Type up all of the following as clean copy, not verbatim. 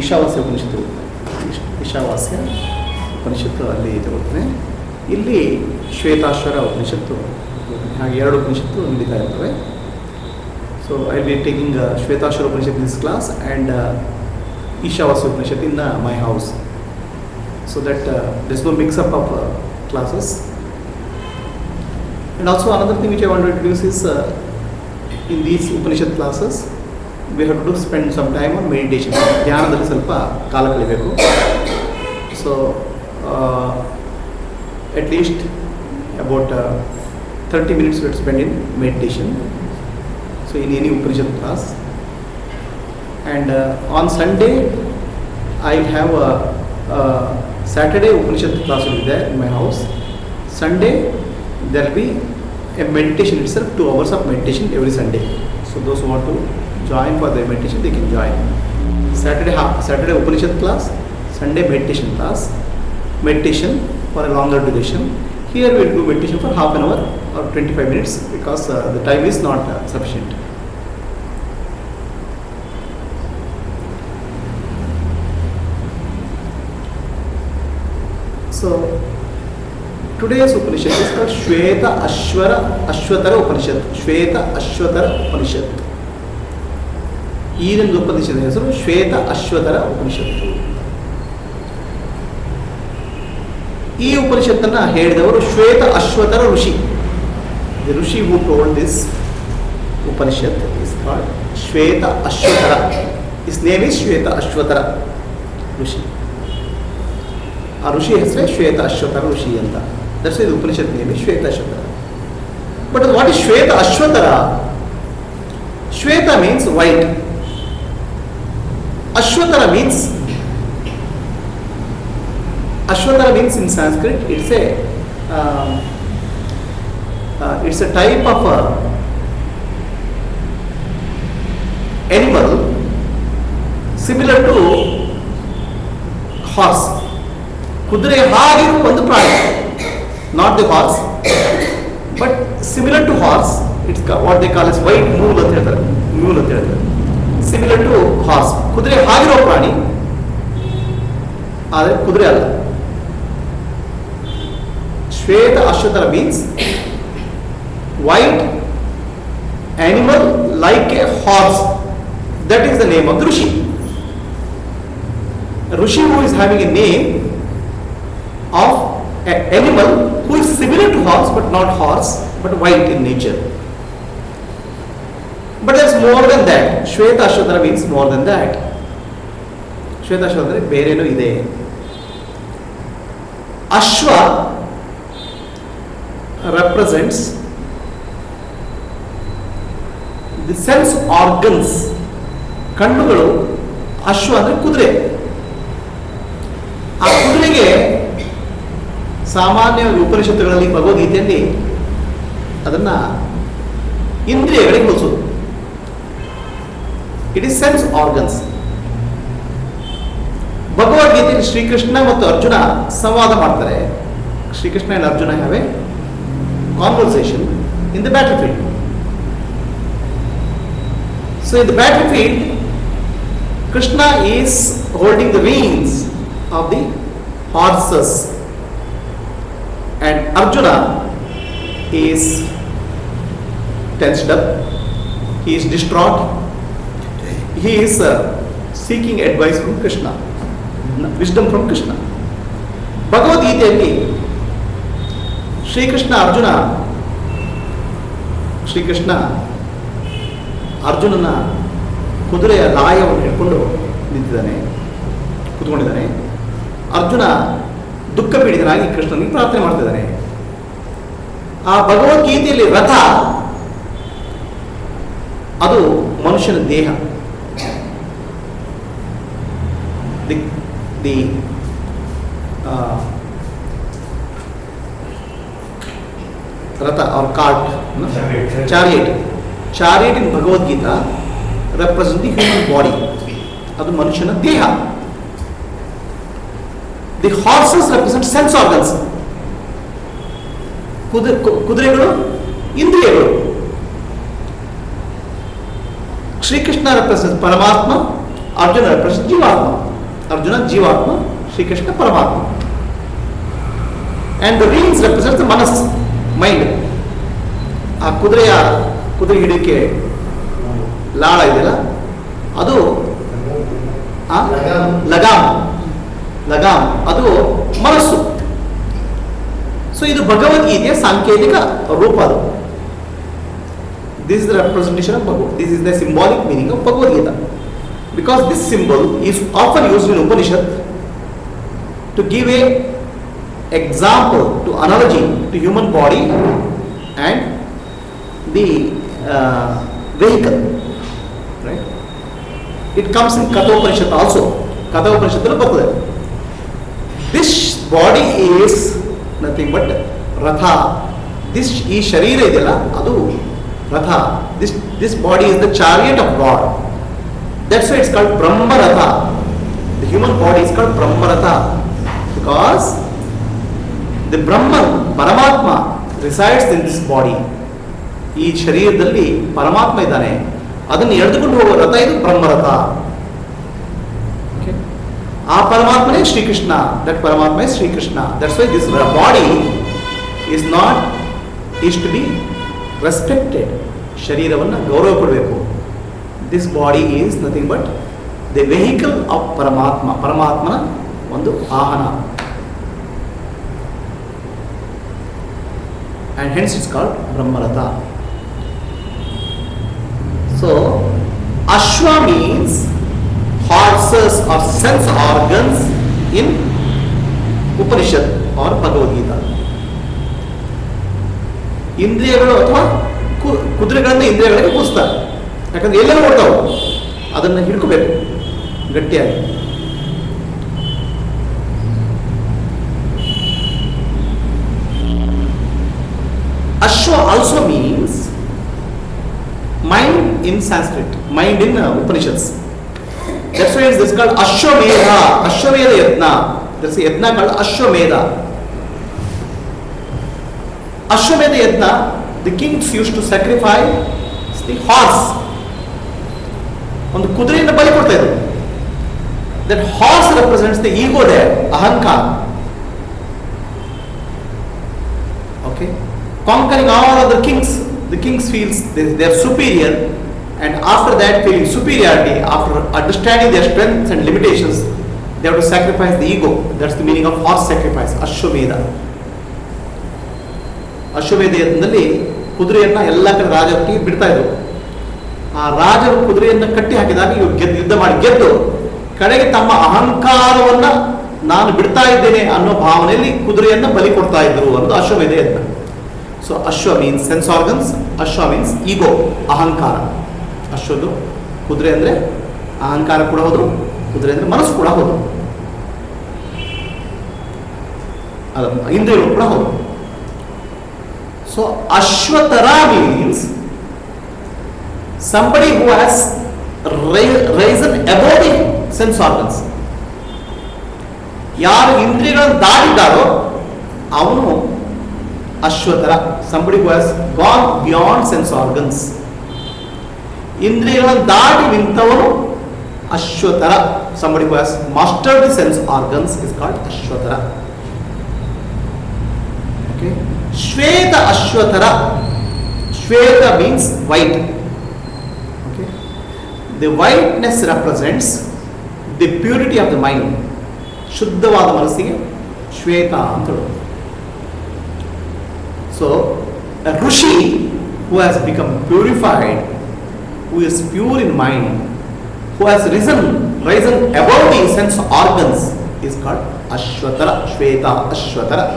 ಈಶಾವಾಸ್ಯ ಉಪನಿಷತ್ತು, ಈಶಾವಾಸ್ಯ ಉಪನಿಷತ್ತು ಅಲ್ಲಿ ತಗೊಳ್ತೇನೆ. ಇಲ್ಲಿ ಶ್ವೇತಾಶ್ವರ ಉಪನಿಷತ್ತು, ಹಾಗೆ ಎರಡು ಉಪನಿಷತ್ತು ನಡೀತಾ ಇರ್ತವೆ. So I will be taking Shvetashvara Upanishad in this class and Ishavasya Upanishad in my house, so that there's no mix up of classes. And also another thing which I want to introduce is in these Upanishad classes we have to spend some time on meditation. ಧ್ಯಾನದಲ್ಲಿ ಸ್ವಲ್ಪ ಕಾಲ ಕಳೆಯಬೇಕು. So at least about 30 minutes we have to spend in meditation, so in any Upanishad class. And on Sunday I'll have a Saturday Upanishad class will be there in my house. Sunday there will be a meditation itself, 2 hours of meditation every Sunday. So those who want to join for the meditation, they can join. Saturday Upanishad class, Sunday meditation class, meditation for a longer duration. Here we will do meditation for half an hour or 25 minutes because the time is not sufficient. So today's Upanishad is called Shweta Ashwatara Upanishad. Shweta Ashwatara Upanishad. Ee ಒಂದು ಉಪನಿಷತ್ ಹೆಸರು ಶ್ವೇತ ಅಶ್ವತರ ಉಪನಿಷತ್ತು. ಈ ಉಪನಿಷತ್ತನ್ನು ಹೇಳಿದವರು ಶ್ವೇತ ಅಶ್ವತರ ಋಷಿ. The Rishi who told this Upanishad is called Shweta Ashwatara. His name is Shweta Ashwatara ಋಷಿ. ಆ ಋಷಿ ಹೆಸರೇ ಶ್ವೇತ ಅಶ್ವತರ ಋಷಿ ಅಂತ. That's ಇದು Upanishad name Shveta Ashvatara. But what is Shveta Ashvatara? Shveta means white, Ashvatara means in Sanskrit it's a type of animal similar to horse. ಕುದುರೆ ಹಾಗಿರುವ ಒಂದು ಪ್ರಾಣಿ, not the horse but similar to horse. It's what they call is white mule ಅಂತ ಹೇಳ್ತಾರೆ. Similar to horse, ಕುದುರೆ ಹಾಗಿರೋ ಪ್ರಾಣಿ ಆದರೆ ಕುದುರೆ ಅಲ್ಲ. Shveta Ashvatara means white animal like a horse. That is the name of the Rishi. A Rishi who is having a name of an animal who is similar to horse but not horse but white in nature. But there is more than that. Shweta Ashwatara means more than that. Shweta Ashwatara ಬೇರೆನೂ ಇದೆ. ಅಶ್ವ represents the sense organs. ಕಣ್ಣುಗಳು. ಅಶ್ವ ಅಂದರೆ ಕುದುರೆ. ಆ ಕುದುರೆಗೆ ಸಾಮಾನ್ಯ ಉಪನಿಷತ್ತುಗಳಲ್ಲಿ ಭಗವದ್ಗೀತೆಯಲ್ಲಿ ಅದನ್ನು ಇಂದ್ರಿಯಗಳಿಗೆ ಹೋಲಿಸೋದು. It is sense organs. ಭಗವದ್ಗೀತೆಯಲ್ಲಿ ಶ್ರೀಕೃಷ್ಣ ಮತ್ತು ಅರ್ಜುನ ಸಂವಾದ ಮಾಡ್ತಾರೆ. Shrikrishna and Arjuna have a conversation in the battlefield. So in the battlefield, Krishna is holding the reins of the horses and Arjuna is tensed up. He is distraught. He is seeking advice from Krishna, wisdom from Krishna. Bhagavad Gita Shrikrishna ಅರ್ಜುನನ ಕುದುರೆಯ ಲಾಯವನ್ನು ಹಿಡ್ಕೊಂಡು ಕೂತ್ಕೊಂಡಿದ್ದಾನೆ. ಅರ್ಜುನ ದುಃಖ ಪೀಡಿತನಾಗಿ ಕೃಷ್ಣನಿಗೆ ಪ್ರಾರ್ಥನೆ ಮಾಡ್ತಿದ್ದಾನೆ. ಆ ಭಗವದ್ಗೀತೆಯಲ್ಲಿ ರಥ ಅದು ಮನುಷ್ಯನ ದೇಹ. ದಿ ರಥ or cart, chariot in Bhagavad Gita represent the human body. ಅದು ಮನುಷ್ಯನ ದೇಹ. The horses represent sense organs. ಕುದುರೆಗಳು ಇಂದ್ರಿಯಗಳು. ಶ್ರೀಕೃಷ್ಣ represents ಪರಮಾತ್ಮ, ಅರ್ಜುನ represents ಜೀವಾತ್ಮ. ಅರ್ಜುನ ಜೀವಾತ್ಮ, ಶ್ರೀಕೃಷ್ಣ ಪರಮಾತ್ಮ. ಆ್ಯಂಡ್ ದ ರೀನ್ಸ್ ರೆಪ್ರೆಸೆಂಟ್ಸ್ ದ ಮನಸ್ಸು, ಮೈಂಡ್. ಆ ಕುದುರೆ ಹಿಡಿಯೋಕ್ಕೆ ಲಾಳ ಇದೆಯಲ್ಲ, ಅದು ಲಗಾಮ್, ಅದು ಮನಸ್ಸು. ಸೊ ಇದು ಭಗವದ್ಗೀತೆಯ ಸಾಂಕೇತಿಕ ರೂಪ. ಅದು this is the representation of Bhagavad. This is the symbolic meaning of Bhagavadgita. Because this symbol is often used in Upanishad to give a example, to analogy to human body and the vehicle, right? It comes in Katha Upanishad also. Katha Upanishad allu bartade. This body is nothing but Ratha. This ee sharira idella adu Ratha. This body is the chariot of God. That's why it's called Brahmaratha. The human body is called Brahmaratha because the Brahman, Paramatma, resides in this body. ಈ ಶರೀರದಲ್ಲಿ ಪರಮಾತ್ಮ ಇದ್ದಾನೆ, ಅದನ್ನು ಎಳೆದುಕೊಂಡು ಹೋಗುವ ರಥ ಇದು ಬ್ರಹ್ಮರಥ. ಆ ಪರಮಾತ್ಮನೇ Shri Krishna. That Paramatma is Shri Krishna. That's why this body is to be respected. ಶರೀರವನ್ನು ಗೌರವ ಕೊಡಬೇಕು. This body is nothing but the vehicle of Paramatma. Paramatmana ಒಂದು ವಾಹನ. And hence it's called Brahmaratha. So Ashwa means horses or sense organs in Upanishad or Bhagavad Gita. ಇಂದ್ರಿಯಗಳು ಅಥವಾ ಕುದುರೆಗಳನ್ನು ಇಂದ್ರಿಯಗಳಿಗೆ ಕೂರಿಸ್ತಾರೆ. ಯಾಕಂದ್ರೆ ಎಲ್ಲೆಲ್ಲ ಓಡ್ತಾವೆ, ಅದನ್ನು ಹಿಡ್ಕೋಬೇಕು ಗಟ್ಟಿಯಾಗಿ. Ashwa also means mind in Sanskrit, mind in Upanishads. That's why it's called Ashwamedha. Ashwamedha yajna. There's a yajna called Ashwamedha. Ashwamedha yajna, the kings used to sacrifice the horse. ಒಂದು ಕುದುರೆಯನ್ನು ಬಲಿ ಕೊಡ್ತಾ ಇದ್ರು. That horse represents the ego there, ahankar. Okay, conquering all other kings. The kings feels they are superior, and after that feeling superiority, after understanding their strengths and limitations, they have to sacrifice the ego. That's the meaning of horse sacrifice. Ashwamedha. ಅಶ್ವಮೇಧದಲ್ಲಿ ಕುದುರೆಯನ್ನ ಎಲ್ಲ ಕಡೆ ರಾಜರಿಗೆ ಬಿಡ್ತಾ ಇದ್ರು. ಆ ರಾಜರು ಕುದುರೆಯನ್ನು ಕಟ್ಟಿ ಹಾಕಿದಾಗ ಯುದ್ಧ ಮಾಡಿ ಗೆದ್ದು ಕಡೆಗೆ ತಮ್ಮ ಅಹಂಕಾರವನ್ನ ನಾನು ಬಿಡ್ತಾ ಇದ್ದೇನೆ ಅನ್ನೋ ಭಾವನೆಯಲ್ಲಿ ಕುದುರೆಯನ್ನು ಬಲಿ ಕೊಡ್ತಾ ಇದ್ರು ಅನ್ನೋದು ಅಶ್ವಮೇಧ yajna. So ashva means sense organs, ashva means ego, ahankara. ಅಶ್ವದು ಕುದುರೆ ಅಂದರೆ ಅಹಂಕಾರ ಕೂಡ ಹೌದು, ಕುದುರೆ ಅಂದರೆ ಮನಸ್ಸು ಕೂಡ ಹೌದು, ಇಂದ್ರಿಯಗಳು ಕೂಡ ಹೌದು. So Ashvatara means somebody who has risen above the sense organs. ಯಾರು ಇಂದ್ರಿಯಗಳನ್ನು ದಾಟಿದ್ದಾರೋ ಅವನು ಅಶ್ವತರ. somebody who has gone beyond sense organs. ಇಂದ್ರಿಯಗಳನ್ನು ದಾಟಿ ನಿಂತವನು ಅಶ್ವತರ. somebody who has mastered the sense organs is called ಅಶ್ವತರ. okay, Shweta Ashvatara. Shweta means white. The whiteness represents the purity of the mind. ಶುದ್ಧವಾದ ಮನಸ್ಸಿಗೆ ಶ್ವೇತ ಅಂತ ಹೇಳೋದು. So a Rishi who has become purified, who is pure in mind, who has risen above the sense organs is called Ashwatara. Shweta Ashwatara.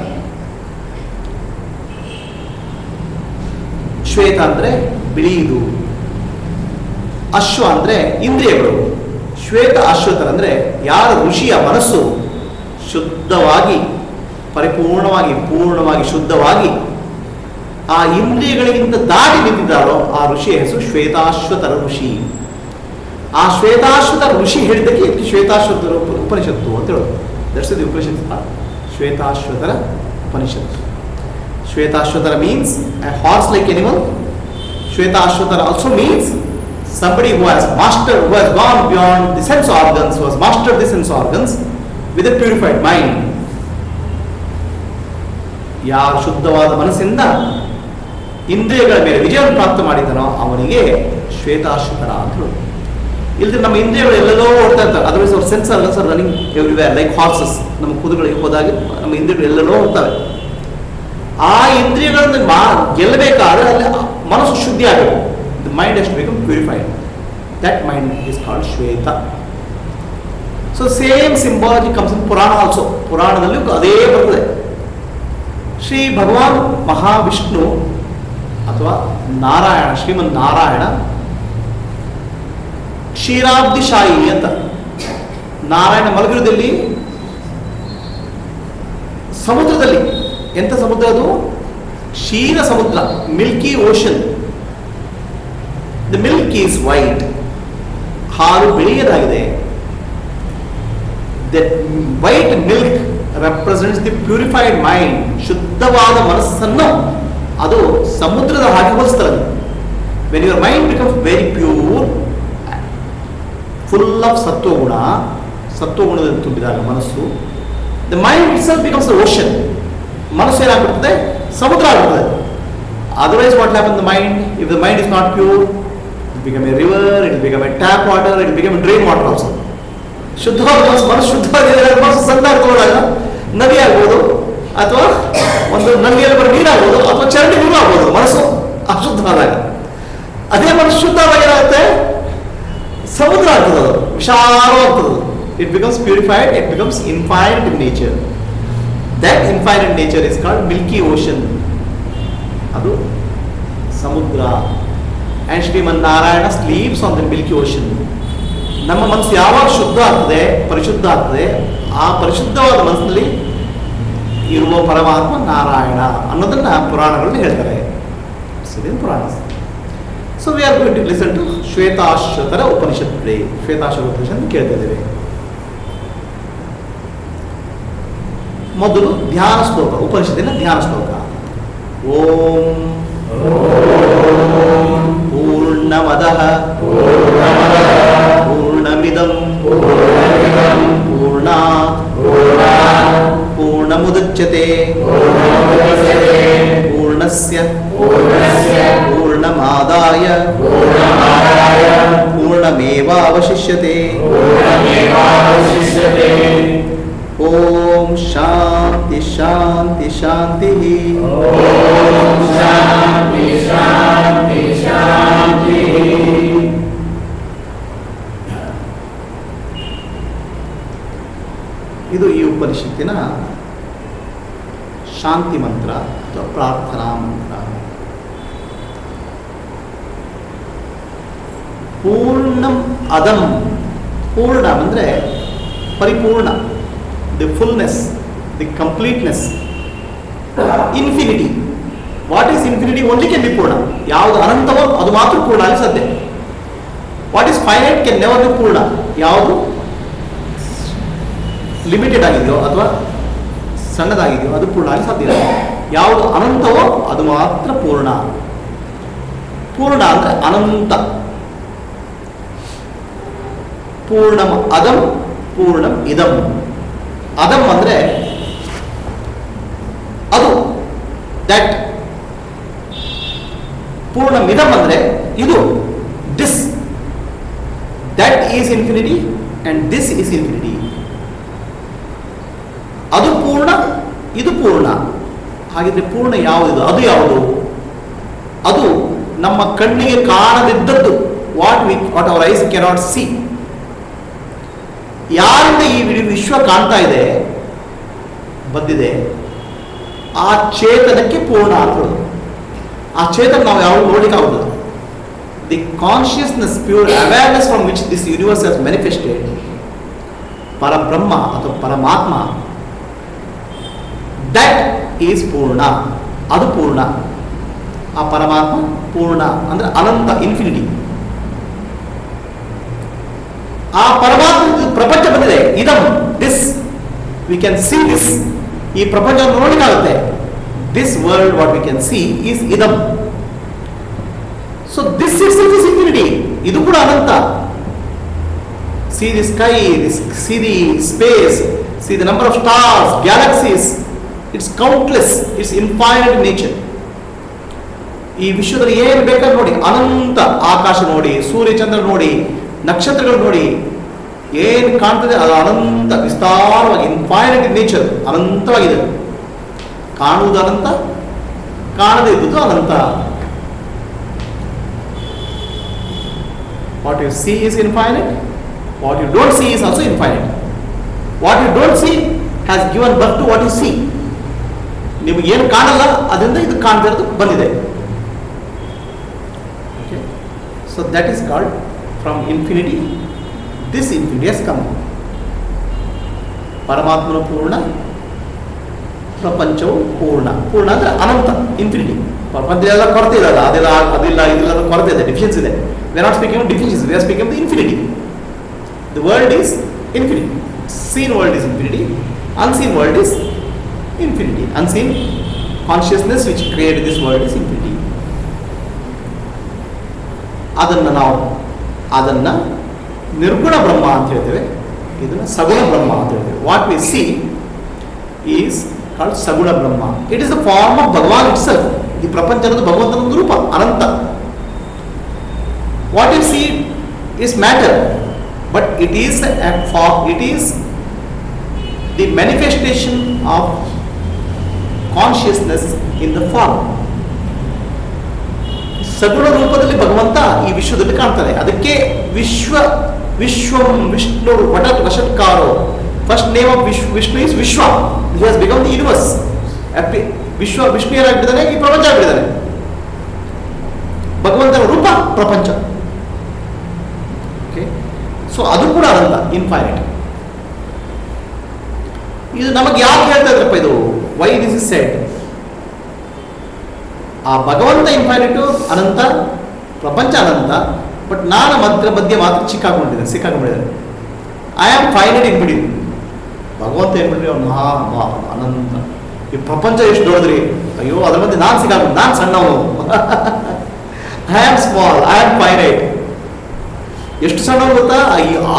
ಶ್ವೇತ ಅಂದರೆ ಬಿಳಿದು, ಅಶ್ವ ಅಂದರೆ ಇಂದ್ರಿಯಗಳು. ಶ್ವೇತ ಅಶ್ವತರ ಅಂದರೆ ಯಾರ ಋಷಿಯ ಮನಸ್ಸು ಶುದ್ಧವಾಗಿ, ಪರಿಪೂರ್ಣವಾಗಿ, ಪೂರ್ಣವಾಗಿ ಶುದ್ಧವಾಗಿ ಆ ಇಂದ್ರಿಯಗಳಿಗಿಂತ ದಾಟಿ ನಿಂತಿದ್ದಾರೋ ಆ ಋಷಿಯ ಹೆಸರು ಶ್ವೇತಾಶ್ವತರ ಋಷಿ. ಆ ಶ್ವೇತಾಶ್ವತರ ಋಷಿ ಹೇಳಿದ್ದಕ್ಕೆ ಇದಕ್ಕೆ ಶ್ವೇತಾಶ್ವತರ ಉಪನಿಷತ್ತು ಅಂತ ಹೇಳೋದು. That's the Upanishad, Shvetashvatara Upanishad. Shvetashvatara means a horse like animal. Shvetashvatara also means somebody who has gone beyond the sense organs, who has mastered the sense organs with a purified mind. ಯಾರು ಶುದ್ಧವಾದ ಮನಸ್ಸಿಂದ ಇಂದ್ರಿಯಗಳ ಮೇಲೆ ವಿಜಯವನ್ನು ಪ್ರಾಪ್ತ ಮಾಡಿದನೋ ಅವನಿಗೆ ಶ್ವೇತಾಶ್ವತರ ಅಂತ ಹೇಳಿ. ಇಲ್ಲದ್ರೆ ನಮ್ಮ ಇಂದ್ರಿಯಗಳು ಎಲ್ಲೆಲ್ಲೋ ಓಡ್ತಾ ಇರ್ತಾರೆ. ಅದರ್ವೈಸ್ ಅವ್ರ sense organs are running everywhere like horses. ನಮ್ಮ ಕುದುರೆಗಳಿಗೆ ಹೋದಾಗ ನಮ್ಮ ಇಂದ್ರಿಯಗಳು ಎಲ್ಲೆಲ್ಲೋ ಹೋಗ್ತವೆ. ಆ ಇಂದ್ರಿಯಗಳನ್ನು ಗೆಲ್ಲಬೇಕಾದ್ರೆ ಅಲ್ಲಿ ಮನಸ್ಸು ಶುದ್ಧಿ ಆಗಬೇಕು. The mind has to become purified. That mind is called Shveta. So same symbology comes in purana also. ಪುರಾಣದಲ್ಲೂ ಅದೇ ಬರ್ತದೆ. ಶ್ರೀ ಭಗವಾನ್ ಮಹಾವಿಷ್ಣು ಅಥವಾ ನಾರಾಯಣ, ಶ್ರೀಮನ್ ನಾರಾಯಣ ಕ್ಷೀರಾಬ್ಧಿಶಾಯಿ ಅಂತ. ನಾರಾಯಣ ಮಲಗಿರುವುದಲ್ಲಿ ಸಮುದ್ರದಲ್ಲಿ. ಎಂಥ ಸಮುದ್ರ ಅದು? ಕ್ಷೀರ ಸಮುದ್ರ, milky ocean. The milk is white. ಹಾಲು ಬಿಳಿಯದಾಗಿದೆ. The white milk represents the purified mind. ಶುದ್ಧವಾದ ಮನಸ್ಸನ್ನು ಅದು ಸಮುದ್ರದ ಹಾಗೆ ಹೋಲಿಸ್ತಾರೆ. When your mind becomes very pure, full of sattvaguna, ಸತ್ವಗುಣದಲ್ಲಿ ತುಂಬಿದಾಗ ಮನಸ್ಸು, the mind itself becomes the ocean. ಮನಸ್ಸು ಏನಾಗ್ಬಿಡ್ತದೆ? ಸಮುದ್ರ ಆಗ್ಬಿಡ್ತದೆ. Otherwise what happen the mind? If the mind is not pure, it become a river, it become a tap water, it become A drain water also. ಶುದ್ಧವಾದ ಮನಸ್ಸು ಶುದ್ಧವಾಗಿದೆ, ಮನಸ್ಸು ಸಣ್ಣ ತಗೊಂಡಾಗ ನದಿ ಆಗ್ಬೋದು, ಅಥವಾ ಒಂದು ನದಿಯಲ್ಲಿ ಬರೋ ನೀರಾಗ್ಬೋದು, ಅಥವಾ ಚರಂಡಿ ನೀರು ಆಗ್ಬೋದು. ಮನಸ್ಸು ಅಶುದ್ಧವಾದಾಗ. ಅದೇ ಮನಸ್ಸು ಶುದ್ಧವಾಗಿ ಏನಾಗುತ್ತೆ? ಸಮುದ್ರ ಆಗ್ತದೆ. ಅದು ವಿಶಾಲವಾಗ್ತದೆ. It becomes purified, it becomes infinite in nature. That infinite nature is called milky ocean. ಅದು ಸಮುದ್ರ. And Shriman Narayana sleeps on the milky ocean. ನಮ್ಮ ಮನಸ್ಸು ಯಾವಾಗ ಶುದ್ಧ ಆಗ್ತದೆ, ಪರಿಶುದ್ಧ ಆಗ್ತದೆ, ಆ ಪರಿಶುದ್ಧವಾದ ಮನಸ್ಸಿನಲ್ಲಿ ಇರುವ ಪರಮಾತ್ಮ ನಾರಾಯಣ ಅನ್ನೋದನ್ನ ಪುರಾಣಗಳಲ್ಲಿ ಹೇಳ್ತಾರೆ. ಪುರಾಣ. So we are going to listen to Shvetashvatara Upanishad. Shvetashvatara Upanishad ಕೇಳ್ತಾ ಇದ್ದೇವೆ. ಮೊದಲು ಧ್ಯಾನ ಶ್ಲೋಕ, ಉಪನಿಷತ್ತಿನ ಧ್ಯಾನ ಶ್ಲೋಕ. ಓಂ ಪೂರ್ಣಮದಃ ಪೂರ್ಣಮಿದಂ ಪೂರ್ಣಾತ್ ಪೂರ್ಣಮುದಚ್ಯತೆ ಪೂರ್ಣಸ್ಯ ಪೂರ್ಣಮಾದಾಯ ಪೂರ್ಣಮೇವಾವಶಿಷ್ಯತೆ. ಓಂ ಶಾಂತಿ ಶಾಂತಿ ಶಾಂತಿ. ಇದು ಈ ಉಪನಿಷತ್ತಿನ ಶಾಂತಿ ಮಂತ್ರ ಅಥವಾ ಪ್ರಾರ್ಥನಾ ಮಂತ್ರ. ಪೂರ್ಣಂ ಅದಂ. ಪೂರ್ಣ ಅಂದರೆ ಪರಿಪೂರ್ಣ, the fullness, the completeness. Infinity. What is infinity? Only can be ಪೂರ್ಣ. ಯಾವುದು ಅನಂತವೋ ಅದು ಮಾತ್ರ ಪೂರ್ಣ ಆಗಲಿ ಸಾಧ್ಯ. What is finite can never B ಪೂರ್ಣ. ಯಾವುದು ಲಿಮಿಟೆಡ್ ಆಗಿದೆಯೋ ಅಥವಾ ಸಣ್ಣದಾಗಿದೆಯೋ ಅದು ಪೂರ್ಣ ಆಗಿ ಸಾಧ್ಯ ಇಲ್ಲ. ಯಾವುದು ಅನಂತವೋ ಅದು ಮಾತ್ರ ಪೂರ್ಣ. ಪೂರ್ಣ ಅಂದರೆ ಅನಂತ. ಪೂರ್ಣಂ ಅದಂ ಪೂರ್ಣಂ ಇದಂ. ಅದಂ ಅಂದರೆ ಅದು, ದಟ್. ಪೂರ್ಣಮಿದಂ ಅಂದರೆ ಇದು, this. That is infinity and this is infinity. ಅದು ಪೂರ್ಣ, ಇದು ಪೂರ್ಣ. ಹಾಗಿದ್ರೆ ಪೂರ್ಣ ಯಾವುದು? ಅದು ಯಾವುದು? ಅದು ನಮ್ಮ ಕಣ್ಣಿಗೆ ಕಾಣದಿದ್ದದ್ದು. What our eyes cannot see. ಯಾರಿಂದ ಈ ವಿಶ್ವ ಕಾಣ್ತಾ ಇದೆ, ಬಂದಿದೆ, ಆ ಚೇತನಕ್ಕೆ ಪೂರ್ಣ ಆಗ್ತದೆ. ಆ ಚೇತನ ನಾವು ಯಾವಾಗ ನೋಡ್ಲಿಕ್ಕೆ ಆಗುದಿಲ್ಲ. The consciousness, pure awareness from which this universe has manifested, ಪರಬ್ರಹ್ಮ ಅಥವಾ ಪರಮಾತ್ಮ, ದಟ್ ಈಸ್ ಪೂರ್ಣ. ಅದು ಪೂರ್ಣ. ಆ ಪರಮಾತ್ಮ ಪೂರ್ಣ ಅಂದರೆ ಅನಂತ, ಇನ್ಫಿನಿಟಿ. ಆ ಪರಮಾತ್ಮ ಪ್ರಪಂಚ ಬಂದಿದೆ. Idam, this, we can see this. ಈ ಪ್ರಪಂಚ ನೋಡಲಿಕ್ಕಾಗುತ್ತೆ. This world what we can see is idam. So this itself is infinity. ಇದು ಕೂಡ ಅನಂತ. See the sky, see the space, see the number of stars, galaxies. It's countless, it's infinite in nature. ಈ ವಿಶ್ವದಲ್ಲಿ ಏನು ಬೇಕಾದ್ರೆ ನೋಡಿ, ಅನಂತ ಆಕಾಶ ನೋಡಿ, ಸೂರ್ಯ ಚಂದ್ರ ನೋಡಿ, ನಕ್ಷತ್ರಗಳು ನೋಡಿ, ಏನು ಕಾಣ್ತದೆ ಅದು ಅನಂತ ವಿಸ್ತಾರವಾಗಿ, ಇನ್ಫೈನೈಟ್ ಇನ್ ನೇಚರ್, ಅನಂತವಾಗಿದೆ. ಕಾಣುವುದು ಅನಂತ, ಕಾಣದೇ ಇದ್ದುದು ಅನಂತ. What you see is infinite, what you don't see is also infinite. What you don't see has given birth to what you see. ನಿಮಗೆ ಏನು ಕಾಣಲ್ಲ ಅದರಿಂದ ಇದು ಕಾಣದೇ ಇರೋದು ಬಂದಿದೆ. Okay, so that is called from infinity. This infinity has come. ಪರಮಾತ್ಮನ ಪೂರ್ಣ, ಪ್ರಪಂಚವು ಪೂರ್ಣ. ಪೂರ್ಣ ಅಂದ್ರೆ ಅನಂತ, ಇನ್ಫಿನಿಟಿ. ಪ್ರಪಂಚದಲ್ಲ ಕೊರತೆ ಇರಲ್ಲ, ಅದಿಲ್ಲ ಇದಿಲ್ಲ ಕೊರತೆ ಇದೆ, ಡಿಫಿಷನ್ಸ್ ಇದೆ. We are not speaking of deficiency, we are speaking of the infinity. The world is infinity. Seen world is infinity. Unseen world is infinity. Unseen consciousness which created this world is infinity. ಅದನ್ನ ನಿರ್ಗುಣ ಬ್ರಹ್ಮ ಅಂತ ಹೇಳ್ತೇವೆ, ಇದನ್ನ ಸಗುಣ ಬ್ರಹ್ಮ ಅಂತ ಹೇಳ್ತೇವೆ. What we see is called saguna Brahma. It is the form of Bhagavan itself. ಈ ಪ್ರಪಂಚ ಅನ್ನೋದು ಭಗವಂತನ ಒಂದು ರೂಪ, ಅನಂತ. What you see is matter, but it is the manifestation of consciousness in the form. ಸಗುಣ ರೂಪದಲ್ಲಿ ಭಗವಂತ ಈ ವಿಶ್ವದಲ್ಲಿ ಕಾಣ್ತಾನೆ. ಅದಕ್ಕೆ ವಿಶ್ವಂ ವಿಷ್ಣು ವಷಟ್ಕಾರೋ. First name of Vishnu is Vishva. He has become the universe. Vishnu ಏನಾಗ್ಬಿಟ್ಟಿದ್ದಾನೆ, ಈ ಪ್ರಪಂಚ ಆಗ್ಬಿಟ್ಟಿದ್ದಾನೆ. ಭಗವಂತನ ರೂಪ ಪ್ರಪಂಚ. ಸೊ ಅದು ಕೂಡ ಅನಂತ, ಇನ್ಫೈನೈಟ್. ಇದು ನಮಗೆ ಯಾಕೆ ಹೇಳ್ತಾ ಇದ್ರಪ್ಪ ಇದು, ವೈ ದಿಸ್ ಇಸ್ ಸೆಡ್? ಆ ಭಗವಂತ ಇನ್ಫೈನೈಟು, ಅನಂತ, ಪ್ರಪಂಚ ಅನಂತ, ಬಟ್ ನಾನು ಮಧ್ಯ ಮಾತ್ರ ಸಿಕ್ಕಾಕೊಂಡಿದ್ದೇನೆ. ಐ ಆಮ್ ಫೈನೈಟ್ ಇನ್ಬಿಡಿ. ಭಗವಂತ ಏನ್ಬಿಡ್ರಿ, ಅವ್ನು ಮಹಾ ಅನಂತ. ಈ ಪ್ರಪಂಚ ಎಷ್ಟು ದೊಡ್ಡದ್ರಿ, ಅಯ್ಯೋ ಅದ್ರ ಮಧ್ಯೆ ನಾನು ಸಿಕ್ಕಾಕೊಂಡು, ನಾನು ಸಣ್ಣವನು. I am small, I am finite. ಎಷ್ಟು ಸಣ್ಣ ಗೊತ್ತಾ,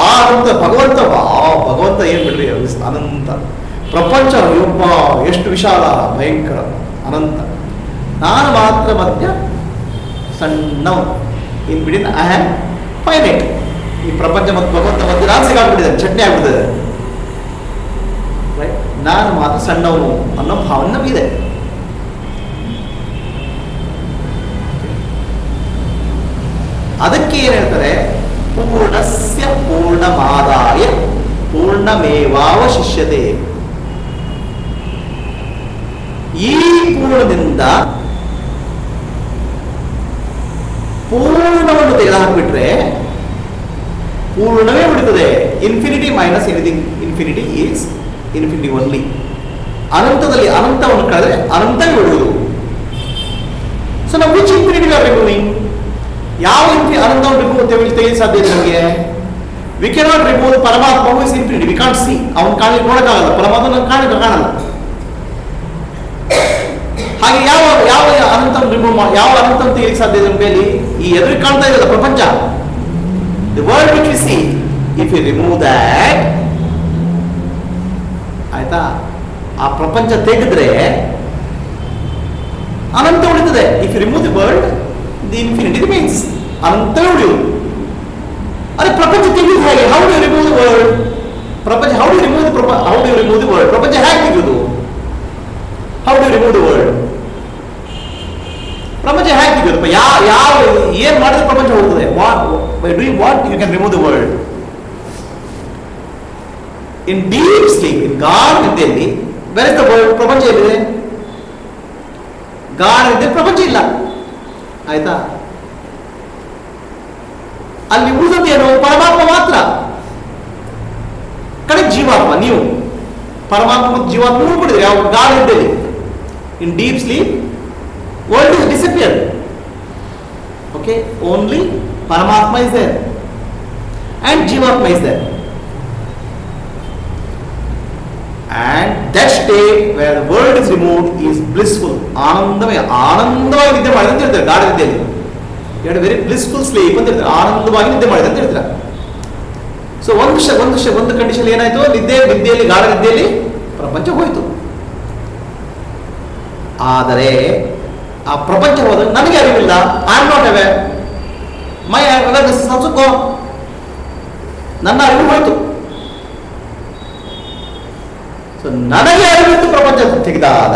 ಆ ಅನಂತ ಭಗವಂತ ಏನ್ ಬಿಡ್ರಿ, ಅನಂತ. ಪ್ರಪಂಚ ಅಯ್ಯಪ್ಪ ಎಷ್ಟು ವಿಶಾಲ, ಭಯಂಕರ, ಅನಂತ. ನಾನು ಮಾತ್ರ ಮಧ್ಯ ಸಣ್ಣವನು. ಇನ್ ಬಿಡಿನ ಐ ಆಮ್ ಫೈನೈಟ್. ಈ ಪ್ರಪಂಚ ಮತ್ತು ಭಗವಂತ ಮಧ್ಯೆ ನಾನು ಸಿಗಾಗ್ಬಿಟ್ಟಿದ್ದೇನೆ, ಚಟ್ನಿ ಆಗ್ಬಿಟ್ಟಿದೆ. ರೈಟ್, ನಾನು ಮಾತ್ರ ಸಣ್ಣವನು ಅನ್ನೋ ಭಾವನೆ ಇದೆ. ಅದಕ್ಕೆ ಏನ್ ಹೇಳ್ತಾರೆ, ಪೂರ್ಣಸ್ಯ ಪೂರ್ಣಮಾದಾಯ ಪೂರ್ಣಮೇವಾವಶಿಷ್ಯತೆ. ಈ ಪೂರ್ಣದಿಂದ ಪೂರ್ಣವನ್ನು ತೆಗೆದುಹಾಕಿಬಿಟ್ರೆ ಪೂರ್ಣವೇ ಉಳಿತದೆ. Infinity minus anything, infinity is infinity only. ಅನಂತದಲ್ಲಿ ಅನಂತವನ್ನು ಕಳೆದ್ರೆ ಅನಂತವೇ ಉಳಿಯುವುದು. ಸೊ ನಾವು ವಿಚ್ ಇನ್ಫಿನಿಟಿ ಆರ್ ರಿಮೂವಿಂಗ್? ಯಾವ ಅನಂತವನ್ನು ತೆಗೆಯಲು ಸಾಧ್ಯ ಇದೆ ನಮಗೆ? ವಿ ಕೆನಾಟ್ ರಿಮೂವ್ ಪರಮಾತ್ಮ who is infinity. We can't see. ಅವನು ಕಾಣಲಿಕ್ಕೆ ನೋಡಕ್ಕಾಗಲ್ಲ, ಪರಮಾತ್ಮ ಕಾಣಲ್ಲ. ಹಾಗೆ ಯಾವ ಅನಂತವನ್ನು ರಿಮೂವ್ ಯಾವ ಅನಂತವನ್ನು ತೆಗೆಯಲಿಕ್ಕೆ ಸಾಧ್ಯ ಇದೆ ನಮಗೆ? ಈ ಎದುರಿಗೆ ಕಾಣ್ತಾ ಇದೆಯಲ್ಲ ಪ್ರಪಂಚ, the world which we see, if you remove that, ಆಯ್ತಾ, ಆ ಪ್ರಪಂಚ ತೆಗೆದ್ರೆ ಅನಂತ ಉಳಿತದೆ. If you remove the world, the infinity remains. ಅನಂತವೇ ಉಳಿಯುವುದು. ಅದೇ ಪ್ರಪಂಚ ತೆಗೆಯುವುದು ಹೇಗೆ? How do you remove the world? ಪ್ರಪಂಚ how do you remove the world? ಪ್ರಪಂಚ ಹೇಗೆ ತೆಗೆಯುವುದು? How do you remove the world? ಪ್ರಪಂಚ ಹೇಗೆ ತೆಗೆಯುವುದು? ಯಾವ ಏನ್ ಮಾಡಿದ್ರೆ ಪ್ರಪಂಚ ಹೋಗ್ತದೆ? By doing what you can remove the world? In deep sleep, ಇನ್ ಗಾಢ ನಿದ್ದೆಯಲ್ಲಿ ಬೇರೆ ವರ್ಲ್ಡ್, ಪ್ರಪಂಚ ಎಲ್ಲಿದೆ? ಗಾಢ ನಿದ್ದೆ, ಪ್ರಪಂಚ ಇಲ್ಲ. ಆಯ್ತಾ? ಅಲ್ಲಿ ಉಳಿದದೇನು? ಪರಮಾತ್ಮ ಮಾತ್ರ. ಕಡೆ ಜೀವಾತ್ಮ. ನೀವು ಪರಮಾತ್ಮ ಮತ್ತು ಜೀವಾತ್ಮ ಉಳ್ಕೊಂಡಿದ್ರಿ ಯಾವ ಗಾಢ ನಿದ್ದೆಯಲ್ಲಿ. In deep sleep world is disappear. Okay, only paramatma is there and jivatma is there. And that state where the world is removed is blissful. ಆನಂದವಾಗಿ ನಿದ್ದೆ ಮಾಡಿದೆ ಅಂತ ಹೇಳ್ತಾರೆ ಗಾಢ ನಿದ್ದೆಯಲ್ಲಿ. ಎರಡು ವೆರಿ ಬ್ಲಿಸ್ಫುಲ್ ಸ್ಲೀಪ್ ಅಂತ ಹೇಳ್ತಾರೆ, ಆನಂದವಾಗಿ ನಿದ್ದೆ ಮಾಡಿದೆ ಅಂತ ಹೇಳ್ತಾರೆ. ಸೊ ಒಂದು ಕಂಡೀಷನ್ ಏನಾಯ್ತು, ನಿದ್ದೆಯಲ್ಲಿ ಗಾಢ ನಿದ್ದೆಯಲ್ಲಿ ಪ್ರಪಂಚ ಹೋಯಿತು. ಆದರೆ ಆ ಪ್ರಪಂಚ ಹೋದಾಗ ನನಗೆ ಅರಿವಿಲ್ಲ, I am not aware, my awareness is also gone, ನನ್ನ ಅರಿವು ಹೋಯಿತು. ಸೊ ನನಗೆ ಅರಿವಿತ್ತು ಪ್ರಪಂಚ ತೆಗೆದಾಗ,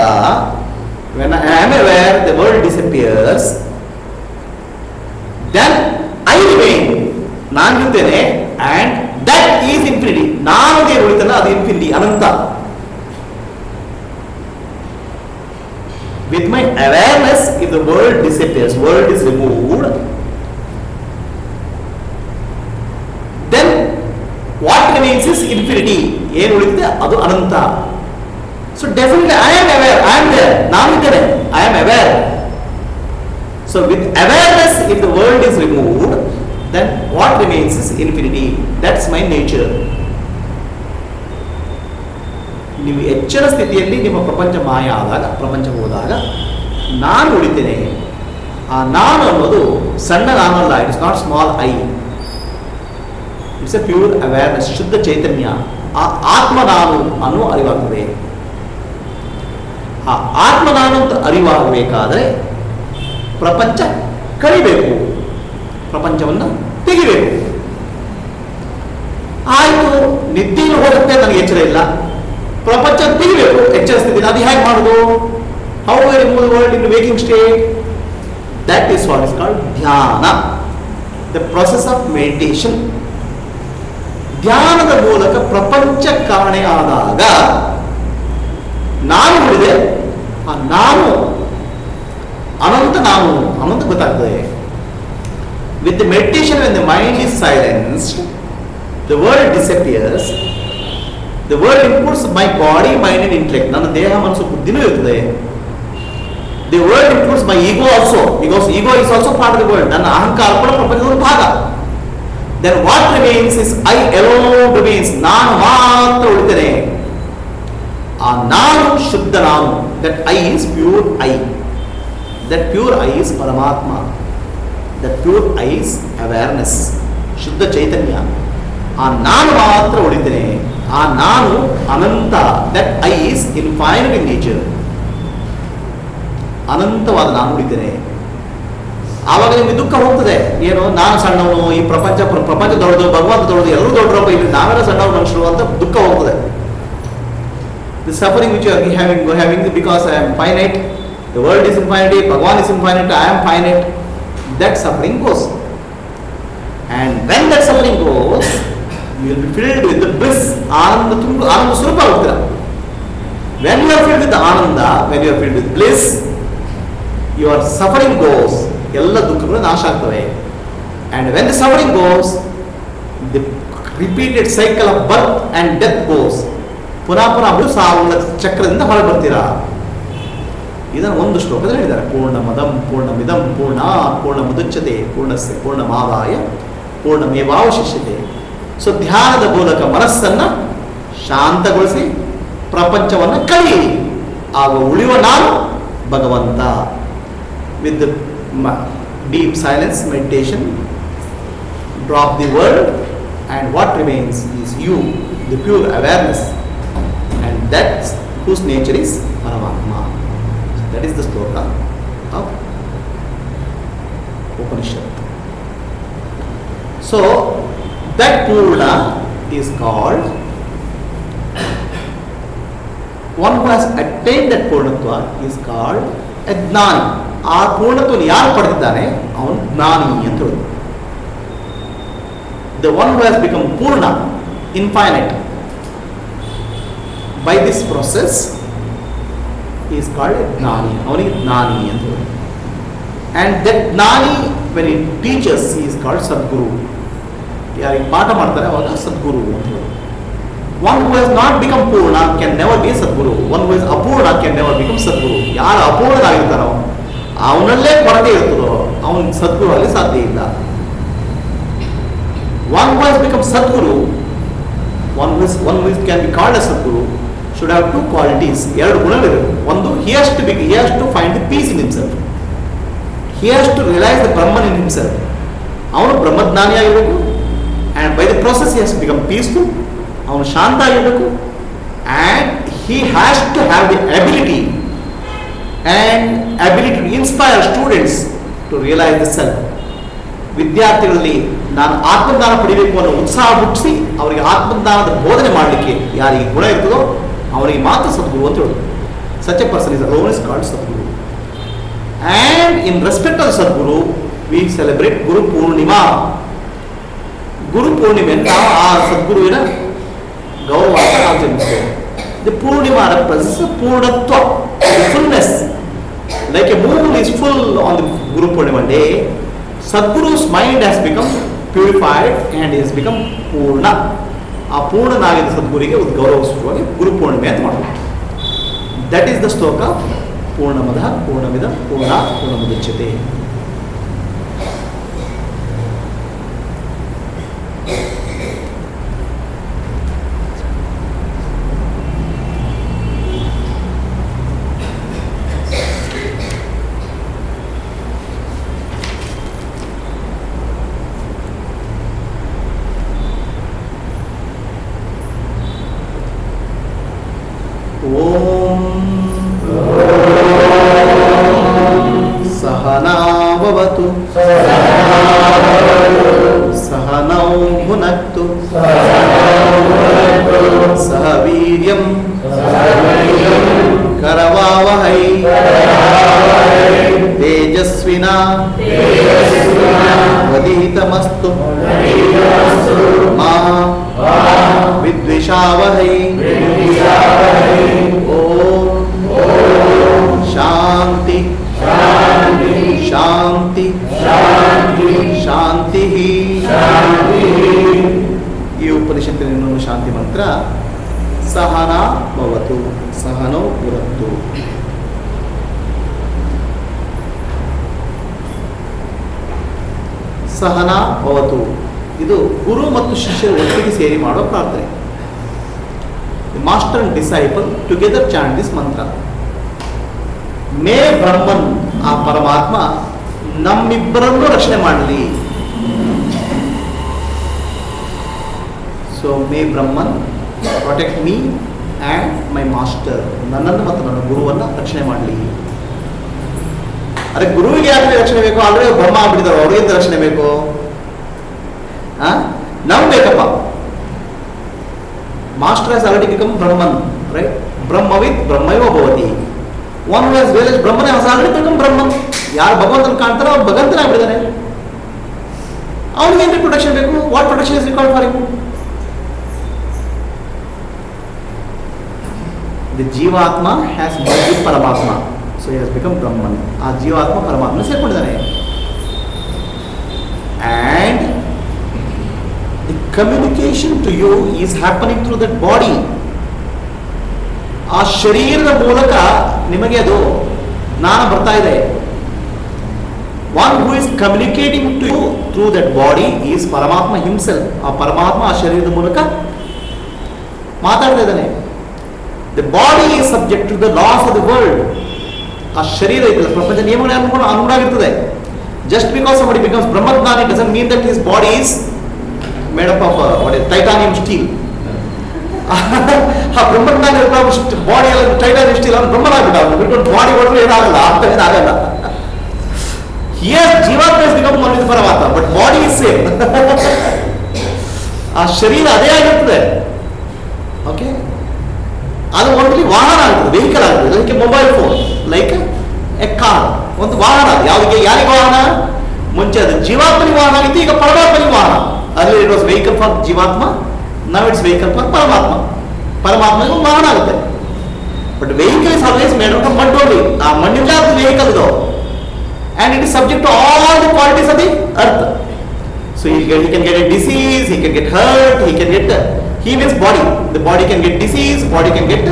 when I am aware the world disappears, then I remain, ನಾನು ಇದ್ದೇನೆ, and that is infinity, ನಾನು ಏನು ಉಳಿತಲ್ಲ ಅದು ಇನ್ಫಿನಿಟಿ, ಅನಂತ. With my awareness, if the world disappears, world is removed, then what remains is infinity, ಏನು ಉಳಿದಿದೆ ಅದು ಅನಂತ. So definitely I am aware, I am there, ನಾನು ಇದ್ದೇನೆ, I am aware. So with awareness, if the world is removed, then what remains is infinity. That's my nature. ನೀವು ಎಚ್ಚರ ಸ್ಥಿತಿಯಲ್ಲಿ ನಿಮ್ಮ ಪ್ರಪಂಚ ಮಾಯ ಆದಾಗ, ಪ್ರಪಂಚ ಹೋದಾಗ ನಾನು ಉಳಿತೇನೆ. ಆ ನಾನು ಅನ್ನೋದು ಸಣ್ಣ ನಾನಲ್ಲ, it's not small I, it's A pure awareness, ಶುದ್ಧ ಚೈತನ್ಯ. ಆ ಆತ್ಮ ನಾನು ಅನ್ನೋ ಅರಿವಾಗ್ತದೆ. ಆ ಆತ್ಮ ನಾನು ಅಂತ ಅರಿವಾಗಬೇಕಾದ್ರೆ ಪ್ರಪಂಚ ಕಳಿಬೇಕು, ಪ್ರಪಂಚವನ್ನು ತೆಗಿಬೇಕು. ಆಯಿತು, ನಿದ್ದೆಯಲ್ಲಿ ಹೋಗುತ್ತೆ, ನನಗೆ ಎಚ್ಚರ ಇಲ್ಲ, ಪ್ರಪಂಚ ತೆಗಿಬೇಕು ಎಚ್ಚರ ಸ್ಥಿತಿ. ಅದು ಹೇಗೆ ಮಾಡೋದು? How we remove the world in waking state? That is what is called ಧ್ಯಾನ, ದ ಪ್ರೊಸೆಸ್ ಆಫ್ ಮೆಡಿಟೇಷನ್. ಧ್ಯಾನದ ಮೂಲಕ ಪ್ರಪಂಚ ಕಾಣೆ ಆದಾಗ ನಾನು ಉಳಿದೆ, ಆ ನಾನು ಅನಂತ, ನಾನು ಅನಂತ ಗೊತ್ತಾಗ್ತದೆ. With the meditation, when the mind is silenced, the world disappears. The world includes my body, mind and intellect. ನನ್ನ ದೇಹ, ಮನಸ್ಸು, ಬುದ್ಧಿನೂ ಇರ್ತದೆ. The world includes my ego also, because ego is also part of the world. ನನ್ನ ಅಹಂಕಾರ ಕೂಡ ಪ್ರಪಂಚದ ಒಂದು ಭಾಗ. Then what remains is I alone remains, ನಾನು ಮಾತ್ರ ಉಳಿತೇನೆ. ಆ ನಾನು ಶುದ್ಧ ನಾನು, that I is pure I, that pure I is ಪರಮಾತ್ಮ, that pure I is awareness, ಶುದ್ಧ ಚೈತನ್ಯ. ಆ ನಾನು ಮಾತ್ರ ಉಳಿತೇನೆ. ಆ ನಾನು ಅನಂತ, that I is infinite in nature, ಅನಂತವಾದ ನಾನು ಉಳಿತೇನೆ. ಆವಾಗ ನಿಮಗೆ ದುಃಖ ಹೋಗ್ತದೆ. ಏನು, ನಾನು ಸಣ್ಣವನು, ಈ ಪ್ರಪಂಚ ದೊಡ್ಡದು, ಭಗವಂತ ದೊಡ್ಡದು, ಎಲ್ಲರೂ ದೊಡ್ಡರಪ್ಪ, ಇಲ್ಲಿ ನಾವೆಲ್ಲ ಸಣ್ಣವರು ಮನುಷ್ಯರು ಅಂತ ದುಃಖ ಹೋಗ್ತದೆ. The suffering which you are having because I am finite, the world is infinity, Bhagavan is infinite, I am finite, that suffering goes. And when that suffering goes, you will be filled with the bliss, ಆನಂದ ಸ್ವರೂಪ ಹೋಗ್ತೀರ. When you are filled with the ananda, when you are filled with bliss, your suffering goes, ಎಲ್ಲ ದುಃಖಗಳು ನಾಶ ಆಗ್ತವೆ. And when the suffering goes, the repeated cycle of birth and death goes. ಪುನಃ ಸಾವುಗಳ ಚಕ್ರದಿಂದ ಹೊರ ಬರ್ತೀರಾ. ಇದನ್ನು ಒಂದು ಶ್ಲೋಕದಲ್ಲಿ ಹೇಳಿದ್ದಾರೆ. ಪೂರ್ಣಮದಂ ಪೂರ್ಣಮಿದಂ ಪೂರ್ಣಾತ್ ಪೂರ್ಣಮುದಚ್ಯತೆ ಪೂರ್ಣಸ್ಯ ಪೂರ್ಣಮಾದಾಯ ಪೂರ್ಣಮೇವಾವಶಿಷ್ಯತೆ. ಸೊ ಧ್ಯಾನದ ಮೂಲಕ ಮನಸ್ಸನ್ನು ಶಾಂತಗೊಳಿಸಿ ಪ್ರಪಂಚವನ್ನು ಕಲಿಯಿರಿ. ಆಗ ಉಳಿಯುವ ನಾನು ಭಗವಂತ. With the deep silence meditation, drop the world, and what remains is you, the pure awareness, and that's whose nature is Paramatma. So that is the sloka of Upanishad. So that Purna is called, one who has attained that Purnatva is called a Gnani. ಆ ಪೂರ್ಣತ್ವವನ್ನು ಯಾರು ಪಡೆದಿದ್ದಾನೆ ಅವನು ಜ್ಞಾನಿ ಅಂತ ಹೇಳುದು. The one who has become purna, infinite, by this process is called jnani. ಅವನಿಗೆ ಜ್ಞಾನಿ ಅಂತ ಹೇಳುದು. And that jnani when it teachers is called Sadguru. ಯಾರಿಗೆ ಪಾಠ ಮಾಡ್ತಾರೆ ಅವಾಗ ಸದ್ಗುರು ಅಂತ ಹೇಳುದು. One who has not become purna can never be Sadguru. One who is apurna can never become Sadguru. ಯಾರು ಅಪೂರ್ಣರಾಗಿರ್ತಾರೋ, ಅವನಲ್ಲೇ ಕೊರತೆ ಇರ್ತದೋ, ಅವನ ಸದ್ಗುರು ಅಲ್ಲಿ ಸಾಧ್ಯ ಇಲ್ಲ. One who has become Sadguru, one who can be called a Sadguru should have two qualities. ಎರಡು ಗುಣಗಳಿರಬೇಕು. ಒಂದು, he has to find the peace in himself. he has to realize the Brahman in himself. ಅವನು ಬ್ರಹ್ಮಜ್ಞಾನಿ ಆಗಿರಬೇಕು, and by the process he has to become peaceful. ಅವನು ಶಾಂತ ಆಗಿರಬೇಕು, and he has to have the ability to inspire students to realize the self. ವಿದ್ಯಾರ್ಥಿಗಳಲ್ಲಿ ನಾನು ಆತ್ಮಜ್ಞಾನ ಪಡಿಬೇಕು ಅನ್ನೋ ಉತ್ಸಾಹ ಹುಟ್ಟಿಸಿ ಅವರಿಗೆ ಆತ್ಮಜ್ಞಾನದ ಬೋಧನೆ ಮಾಡಲಿಕ್ಕೆ ಯಾರಿಗೆ ಗುಣ ಇರ್ತದೋ ಅವರಿಗೆ ಮಾತ್ರ ಸದ್ಗುರು ಅಂತ ಹೇಳೋದು. Such a person is alone is called Sadguru. And in respect of Sadguru, we celebrate Guru Purnima. Guru Purnima ನಾವು ಆ ಸದ್ಗುರುವಿನ ಗೌರವಾರ್ಥ ಆಚರಿಸ್ತೇವೆ. The Purnima represents Purnatva, the fullness. Like a moon is full on the Guru Purnima day, Sadguru's mind has become purified and has become Purna. ಆ ಪೂರ್ಣನಾಗಿದ್ದ ಸದ್ಗುರಿಗೆ ಒಂದು ಗೌರವಿಸುವಾಗಿ ಗುರು ಪೂರ್ಣಿಮೆ ಅಂತ ಮಾಡೋದು. That is the ಶ್ಲೋಕ ಪೂರ್ಣಮದ ಪೂರ್ಣಮಿದ ಪೂರ್ಣ ಪೂರ್ಣಮುದಚ್ಯತೆ. सहनावतु सहनौ भुनक्तु सह वीर्यं करवावहै तेजस्विना वधीतमस्तु मा विद्विषावहै. शांति शांति शांति ಈ ಉಪನಿಷತ್ತಿನ ಇನ್ನೊಂದು ಶಾಂತಿ ಮಂತ್ರ ಸಹನ ಭವತು ಸಹನೋ ಪುರತ್ತು. ಸಹನ ಭವತು ಇದು ಗುರು ಮತ್ತು ಶಿಷ್ಯರು ಒಟ್ಟಿಗೆ ಸೇರಿ ಮಾಡುವ ಪ್ರಾರ್ಥನೆ. The master and disciple together chant this mantra. May ಬ್ರಹ್ಮನ್ ಆ ಪರಮಾತ್ಮ ನಮ್ಮಿಬ್ಬರನ್ನು ರಕ್ಷಣೆ ಮಾಡಲಿ. So may Brahman protect me and my master, ನನ್ನನ್ನು ಮತ್ತು ನನ್ನ ಗುರುವನ್ನು ರಕ್ಷಣೆ ಮಾಡಲಿ. ಅದೇ ಗುರುವಿಗೆ ಯಾಕೆ ರಕ್ಷಣೆ ಬೇಕು? ಆಲ್ರೆಡಿ ಬ್ರಹ್ಮ ಆಗ್ಬಿಟ್ಟಿದ್ದಾರೆ, ಅವ್ರಿಗಿಂತ ರಕ್ಷಣೆ ಬೇಕು? ನಮ್ಗೆ ಬೇಕಪ್ಪ. Master has already become Brahman, right? ಬ್ರಹ್ಮವಿತ್ ಬ್ರಹ್ಮೈವ ಭವತಿ. One who has realized Brahman has already become Brahman. ಯಾರು ಭಗವಂತನ ಕಾಣ್ತಾರೋ ಅವ್ರು ಭಗವಂತನ ಆಗ್ಬಿಟ್ಟಿದ್ದಾನೆ. ಅವನಿಗೆ ಏನು ಪ್ರೊಟೆಕ್ಷನ್ ಬೇಕು? What protection is required for him? The ಜೀವಾತ್ಮ ಹ್ಯಾಸ್ ಬಿಕಮ್ ಪರಮಾತ್ಮ, ಸೊ ಹಿ ಹ್ಯಾಸ್ ಬಿಕಮ್ ಬ್ರಹ್ಮನ್. ಆ ಜೀವಾತ್ಮ ಪರಮಾತ್ಮ ಸೇರ್ಕೊಂಡಿದ್ದಾನೆ. And the communication to you is happening through that body. ಆ ಶರೀರದ ಮೂಲಕ ನಿಮಗೆ ಅದು ಜ್ಞಾನ ಬರ್ತಾ ಇದೆ. One who is communicating to you through that body is paramatma himself. ಆ ಪರಮಾತ್ಮ ಆ ಶರೀರದ ಮೂಲಕ ಮಾತಾಡ್ತಾ ಇದ್ದಾನೆ. The body is subject to the laws of the world. ಆ ಶರೀರ ಇದೆ ಪ್ರಪಂಚ ನಿಯಮಗಳೇ ಅನುಗುಣಾಗಿರ್ತದೆ. Just because somebody becomes brahmajnani doesn't mean that his body is made up of titanium steel. ಆ ಬ್ರಹ್ಮಜ್ಞಾನಿ ಬಾಡಿ ಎಲ್ಲ ಟೈಟಾನಿಯಂ ಸ್ಟೀಲ್ ಅವ್ನು ಬ್ರಹ್ಮನಾಗ್ಬಿಟ್ಟ. ಅವನು ಬಿಟ್ಕೊಂಡು ಬಾಡಿ ಹೊಡೆದ್ರೆ ಏನಾಗಲ್ಲ, ಅರ್ಥ ಏನಾಗಲ್ಲ. ಜೀವಾತ್ಮ ಇಸ್ ಬಿಕಮ್ ಒನ್ ವಿತ್ ಪರಮಾತ್ಮ, ಬಟ್ ಬಾಡಿ ಇಸ್ ಸೇಮ್. ಆ ಶರೀರ ಅದೇ ಆಗಿರ್ತದೆ. ಓಕೆ, ಅದು ಒಂದು ವಾಹನ ಆಗುತ್ತದೆ, ವೆಹಿಕಲ್ ಆಗುತ್ತದೆ. ಅದಕ್ಕೆ mobile phone like A car, ಒಂದು ವಾಹನ. ಯಾವುದಕ್ಕೆ ಯಾರಿಗೆ ವಾಹನ? ಮುಂಚೆ ಅದು ಜೀವಾತ್ಮನಿಗೆ ವಾಹನ ಆಗಿತ್ತು, ಈಗ ಪರಮಾತ್ಮನಿಗೆ ವಾಹನ. ಅಲ್ಲಿ ಇಟ್ ವಾಸ್ ವೆಹಿಕಲ್ ಫಾರ್ ಜೀವಾತ್ಮ, now it's vehicle for Paramatma. Paramatma is ವಾಹನ ಆಗುತ್ತೆ. But vehicle is always made out of mud only. ಆ ಮಣ್ಣಿಂದ ಅದು ವೆಹಿಕಲ್ ಇದು. And it is subject to all the qualities of the earth. So he can get a disease, he can get hurt, he means body. The body can get disease, body can get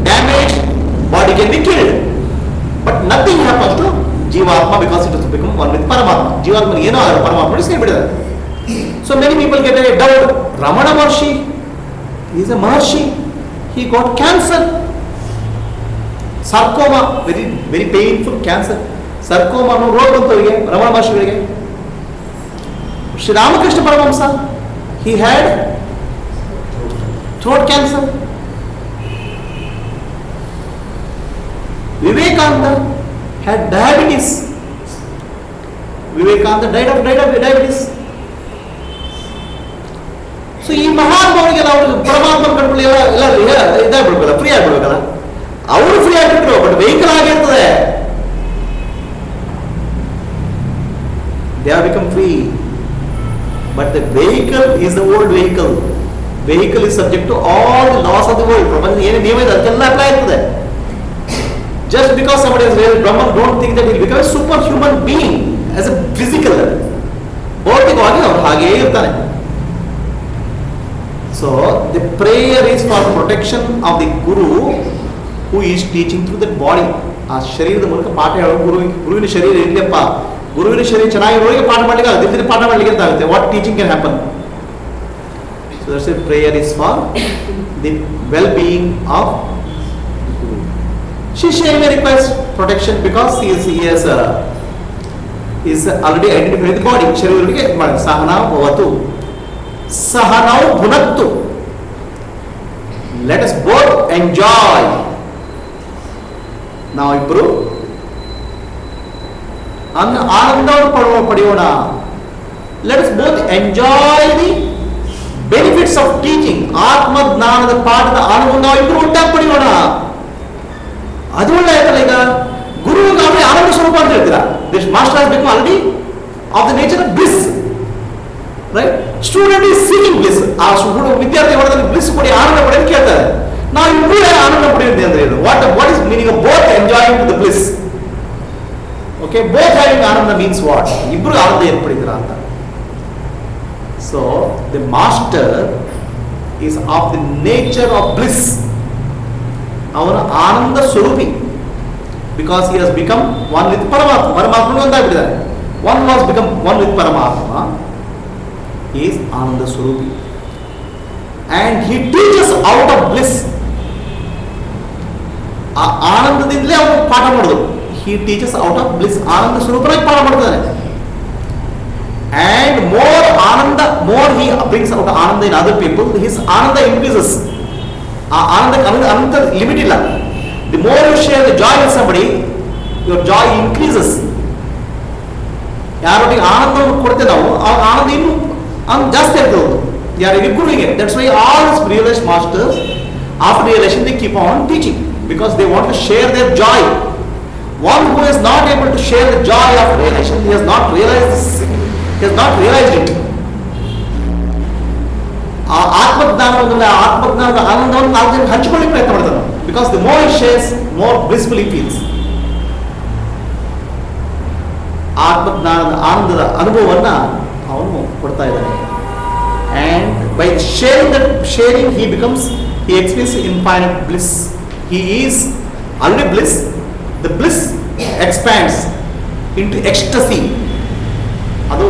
damaged, body can be killed. But nothing happens to Jivatma because it has become one with Paramatma. Jivatma ಏನು ಆಗಲ್ಲ, ಪರಮಾತ್ಮ ಸೇರಿಬಿಟ್ಟಿದ್ದಾರೆ. So many people get a doubt. Ramana Maharshi, he is a Maharshi. He got cancer, sarcoma, very very painful cancer. ಸರ್ಕೋಮ ಅನ್ನೋ ರೋಗ ಬಂತು ಅವರಿಗೆ, ರಮಣ ಮಹರ್ಷಿಗಳಿಗೆ. Shriramakrishna Paramahamsa, he had throat cancer. Vivekananda had diabetes. Vivekananda died of diabetes. So ಈ ಮಹಾನುಭಾವರಿಗೆಲ್ಲ ಅವರು ಪರಮಾತ್ಮ ಕಂಡುಕೊಳ್ಳಿ ಎಲ್ಲ ಇದಾಗ್ಬಿಡ್ಬೇಕಲ್ಲ, ಫ್ರೀ ಆಗ್ಬಿಡ್ಬೇಕಲ್ಲ. ಅವರು ಫ್ರೀ ಆಗಿಬಿಟ್ರು, ಬಟ್ ವೆಹಿಕಲ್ ಆಗಿರ್ತದೆ. They have become free. But the vehicle is the old vehicle. Vehicle is subject to all the laws of the world. ಪ್ರಪಂಚದ ಏನೇ ನಿಯಮ ಇದೆ ಅದಕ್ಕೆಲ್ಲ ಅಪ್ಲೈ ಆಗ್ತದೆ. Just because somebody is real Brahman, don't think that he will become a superhuman being as a physical level. ಭೌತಿಕವಾಗಿ ಅವನು ಹಾಗೇ ಇರ್ತಾನೆ. So the prayer is for protection of the Guru who is teaching through that body. ಆ ಶರೀರದ ಮೂಲಕ ಪಾಠ ಹೇಳೋ ಗುರುವಿನ ಶರೀರ ಇರಲಿಯಪ್ಪ, ಗುರುವಿನ ಶರೀರ ಚೆನ್ನಾಗಿರೋರಿಗೆ ಪಾಠ ಮಾಡ್ಲಿಕ್ಕೆ ಆಗುತ್ತೆ, ಇಲ್ಲದ್ರೆ ಪಾಠ ಮಾಡ್ಲಿಕ್ಕೆ ಅಂತ ಆಗುತ್ತೆ. What teaching can happen. So that's A prayer is for the well being of Guru. Shishya may request protection because he is already identified with the body. ಶರೀರಕ್ಕೆ Sahana ಭವತು ಸಹನೌ ಭುನಕ್ತು. Let us both enjoy. ನಾವು ಇಬ್ಬರು ಆನಂದವನ್ನು ಪಡೆಯೋಣ. Let us both enjoy the benefits of teaching. ಆತ್ಮಜ್ಞಾನದ ಪಾಠದ ಆನಂದ ನಾವು ಇಬ್ಬರು ಒಟ್ಟಾಗಿ ಪಡೆಯೋಣ. ಅದು ಒಳ್ಳೆ ಆಯ್ತಲ್ಲ. ಈಗ ಗುರುವಿಗಾಗಲೇ ಆನಂದ ಸ್ವರೂಪ ಅಂತ ಹೇಳ್ತೀರಾ. This master has become already of the nature of bliss, right? Student is seeking bliss. ಆ ವಿದ್ಯಾರ್ಥಿ ಹೊರದಲ್ಲಿ ಬ್ಲಿಸ್ ಕೊಡಿ, ಆನಂದ ಪಡೆದು ಕೇಳ್ತಾರೆ. ನಾವು ಇಬ್ಬರು ಆನಂದ ಪಡೆಯುತ್ತೆ ಅಂದ್ರೆ ಏನು? What is meaning of both enjoying the bliss? Okay, both having ananda means what? ಇಬ್ಬರು ಆನಂದ ಏರ್ಪಡಿದ್ರ ಅಂತ. So the master is of the nature of bliss. ಅವನ ಆನಂದ ಸ್ವರೂಪಿ. Because he has become one with paramatma. ಪರಮಾತ್ಮನು ಒಂದಾಗ್ಬಿಟ್ಟಿದ್ದಾರೆ. One was become one with paramatma. He is Ananda Swarupi. And he teaches out of bliss. ಆನಂದದಿಂದಲೇ ಅವನು ಪಾಠ ಮಾಡೋದು. He teaches out of bliss. ಆನಂದ ಸ್ವರೂಪನಾಗಿ ಪಾಠ ಮಾಡ್ತಾನೆ. And more he brings out Ananda in other people, his Ananda increases. ಆ ಆನಂದಕ್ಕೆ ಅನಂತ limit ಇಲ್ಲ. The more you share the joy with somebody, your joy increases. ಯಾರೊಟ್ಟಿಗೆ ಆನಂದವನ್ನು ಕೊಡ್ತೇವೆ ನಾವು, ಆ ಆನಂದ ಇನ್ನೂ ಜಾಸ್ತಿ ಆಗ್ತದೆ. ಇಬ್ಬರಿಗೆ. That's why all these realized masters, after realization, they keep on teaching because they want to share their joy. One who is not able to share the joy of realization, he has not realized this, he has not realized it. ಆ ಆತ್ಮಜ್ಞಾನದ ಆನಂದವನ್ನು ನಾಲ್ಕು ಜನಕ್ಕೆ ಹಂಚಿಕೊಳ್ಳಿ ಪ್ರಯತ್ನ ಮಾಡ್ತಾನೆ. Because the more he shares, more blissful he feels. ಆತ್ಮಜ್ಞಾನದ ಆನಂದದ ಅನುಭವವನ್ನು ಅವನು ಕೊಡ್ತಾ ಇದ್ದಾನೆ. And by sharing he experiences infinite bliss. He is already bliss. The bliss expands into ecstasy. ಅದು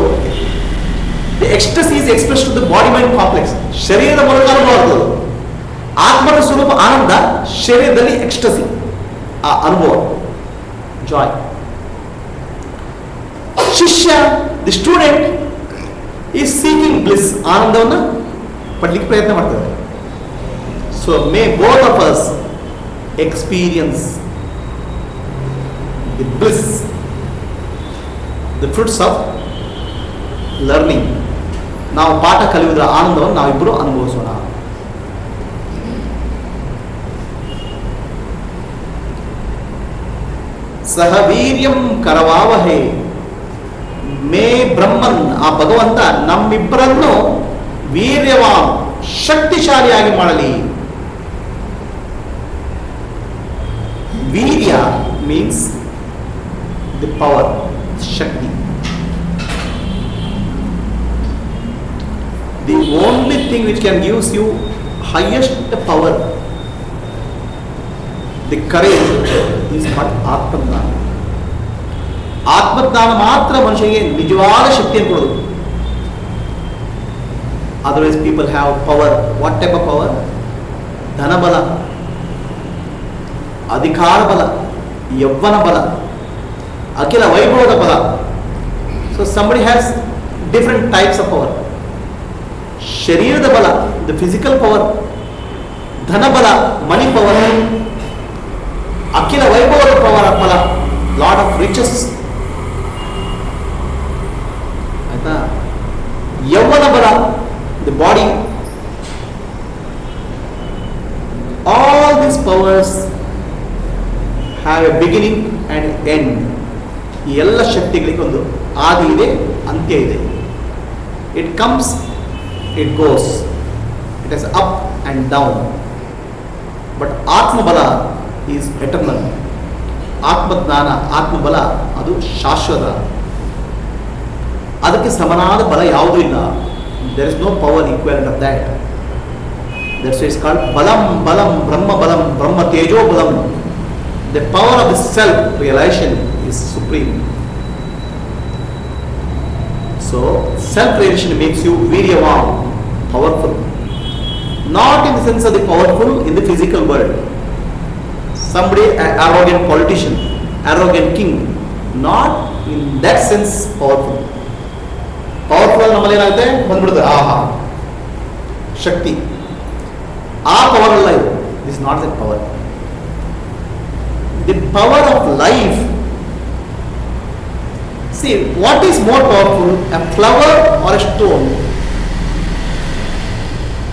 the ecstasy is expressed to the body mind complex. ಶರೀರದ ಮೂಲಕ ಅನುಭವ. ಆತ್ಮದ ಸ್ವರೂಪ ಆನಂದ, ಶರೀರದಲ್ಲಿ ಎಕ್ಸ್ಟಸಿ, ಆ ಅನುಭವ, ಜಾಯ್. ಶಿಷ್ಯ, the student is seeking bliss. ಆನಂದವನ್ನು ಪಡ್ಲಿಕ್ಕೆ ಪ್ರಯತ್ನ ಮಾಡ್ತಾರೆ. So May both of us experience the bliss, the fruits of learning. ನಾವು ಪಾಠ ಕಲಿಯುವುದರ ಆನಂದವನ್ನು ನಾವಿಬ್ಬರು ಅನುಭವಿಸೋಣ. ಸಹ ವೀರ್ಯಂ ಕರವಾವಹೇ. ಮೇ ಬ್ರಹ್ಮನ್, ಆ ಭಗವಂತ ನಮ್ಮಿಬ್ಬರನ್ನು ವೀರ್ಯವಾನ್, ಶಕ್ತಿಶಾಲಿಯಾಗಿ ಮಾಡಲಿ. Urea means the power, Shakti. The only thing which can give you highest power, the courage, is but ಆತ್ಮಜ್ಞಾನ. ಆತ್ಮಜ್ಞಾನ ಮಾತ್ರ ಮನುಷ್ಯನಿಗೆ ನಿಜವಾದ ಶಕ್ತಿಯನ್ನು ಕೊಡೋದು. Otherwise people have power. What type of power? ಧನಬಲ, ಅಧಿಕಾರ ಬಲ, ಯೌವನ ಬಲ, ಅಖಿಲ ವೈಭವದ ಬಲ. So somebody has different types of power. ಶರೀರದ ಬಲ, ದ ಫಿಸಿಕಲ್ ಪವರ್, ಧನ ಬಲ, ಮನಿ ಪವರ್, ಅಖಿಲ ವೈಭವದ ಪವರ್ ಬಲ, ಲಾಟ್ ಆಫ್ ರಿಚಸ್. ಆಯ್ತಾ? ಯೌವನ ಬಲ, the body. All these powers have a beginning and end. ಈ ಎಲ್ಲ ಶಕ್ತಿಗಳಿಗೆ ಒಂದು ಆದಿ ಇದೆ, ಅಂತ್ಯ ಇದೆ. It comes, it goes, it is up and down. But atmabala is eternal. ಆತ್ಮಜ್ಞಾನ, ಆತ್ಮಬಲ ಅದು ಶಾಶ್ವತ. ಅದಕ್ಕೆ ಸಮನಾದ ಬಲ ಯಾವುದೂ ಇಲ್ಲ. There is no power equivalent of that. That's it's called ಬಲಂ ಬಲಂ ಬ್ರಹ್ಮ ಬಲಂ ಬ್ರಹ್ಮ ತೇಜೋ ಬಲಂ. The power of the self realization is supreme. So self-realization makes you viryavam, powerful. Not in the sense of the powerful in the physical world. Somebody, an arrogant politician, arrogant king, not in that sense powerful. Powerful ನಮ್ಮಲ್ಲಿ ಏನಾಗುತ್ತೆ ಬಂದ್ಬಿಡುತ್ತೆ, ಆಹಾ ಶಕ್ತಿ, ಆ power ಅಲ್ಲ ಇದು. This is not that power. The power of life. See, what is more powerful, a flower or a stone?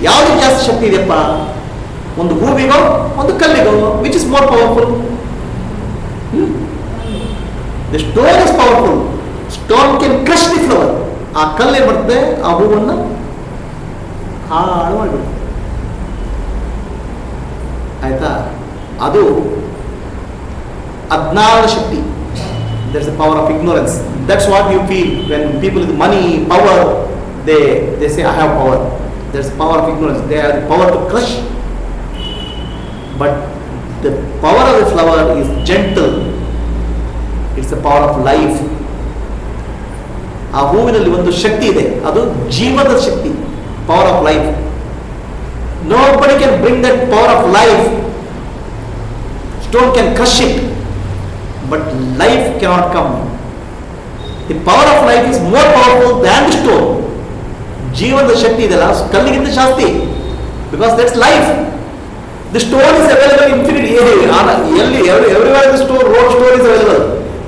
ಯಾವ್ದು ಜಾಸ್ತಿ ಶಕ್ತಿ ಇದೆಯಪ್ಪ? ಒಂದು ಹೂವಿಗೋ ಒಂದು ಕಲ್ಲಿಗೋ? Which is more powerful? The stone is powerful. Stone can crush the flower. ಆ ಕಲ್ಲು ಏನ್ ಮಾಡ್ತದೆ, ಆ ಹೂವನ್ನು ಹಾಳು ಮಾಡಿಬಿಡುತ್ತೆ. ಆಯ್ತಾ? ಅದು ಅಜ್ಞಾನದ ಶಕ್ತಿ. There's the power of ignorance. That's what you feel when people with money, power, they say I have power. There's the power of ignorance. They have the power to crush. But the power of the flower is gentle. It's the power of life. ಆ ಹೂವಿನಲ್ಲಿ ಒಂದು ಶಕ್ತಿ ಇದೆ, ಅದು ಜೀವದ ಶಕ್ತಿ, power of life. Nobody can bring that power of life. Stone can crush it, but life cannot come. The power of life is more powerful than the stone. ಜೀವನದ ಶಕ್ತಿ ಇದೆಲ್ಲ ಕಲ್ಲಿಗಿಂತ ಜಾಸ್ತಿ, because that's life. The stone is available infinity. ಎಲ್ಲಿ everywhere the stone, road stone is available,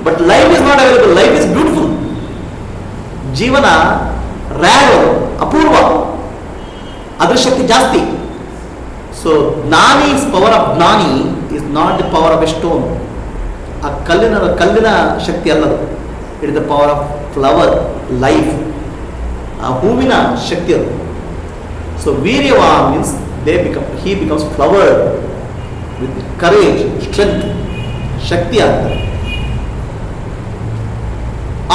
but life is not available. Life is beautiful. ಜೀವನ rare, ಅಪೂರ್ವ, ಅದ್ರ ಶಕ್ತಿ ಜಾಸ್ತಿ. So ಜ್ಞಾನಿ's power of ಜ್ಞಾನಿ is not the power of a stone. ಆ ಕಲ್ಲಿನ ಶಕ್ತಿ ಅಲ್ಲದು. It is the power of flower, life. ಆ ಹೂವಿನ ಶಕ್ತಿ ಅದು. So viryava means he becomes flower with courage, strength, ಶಕ್ತಿ ಆಗ್ತದೆ.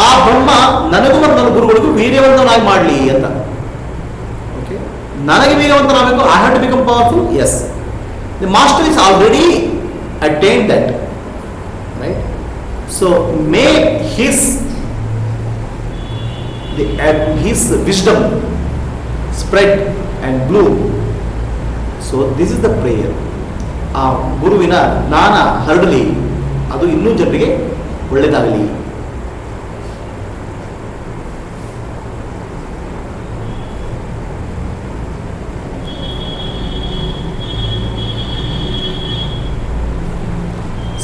ಆ ಬ್ರಹ್ಮ ನನಗೂ ಮತ್ತು ನನ್ನ ಗುರುಗಳಿಗೂ ವೀರ್ಯವಂತನಾಗಿ ಮಾಡಲಿ ಅಂತ. ಓಕೆ, ನನಗೆ ವೀರ್ಯವಂತನಾಗಬೇಕು. I have to become powerful. Yes, the master is already attained that. Right? So make his wisdom spread and bloom. So this is the prayer. ಆ ಗುರುವಿನ ಜ್ಞಾನ ಹರಡಲಿ, ಅದು ಇನ್ನೂ ಜನರಿಗೆ ಒಳ್ಳೆಯದಾಗಲಿ.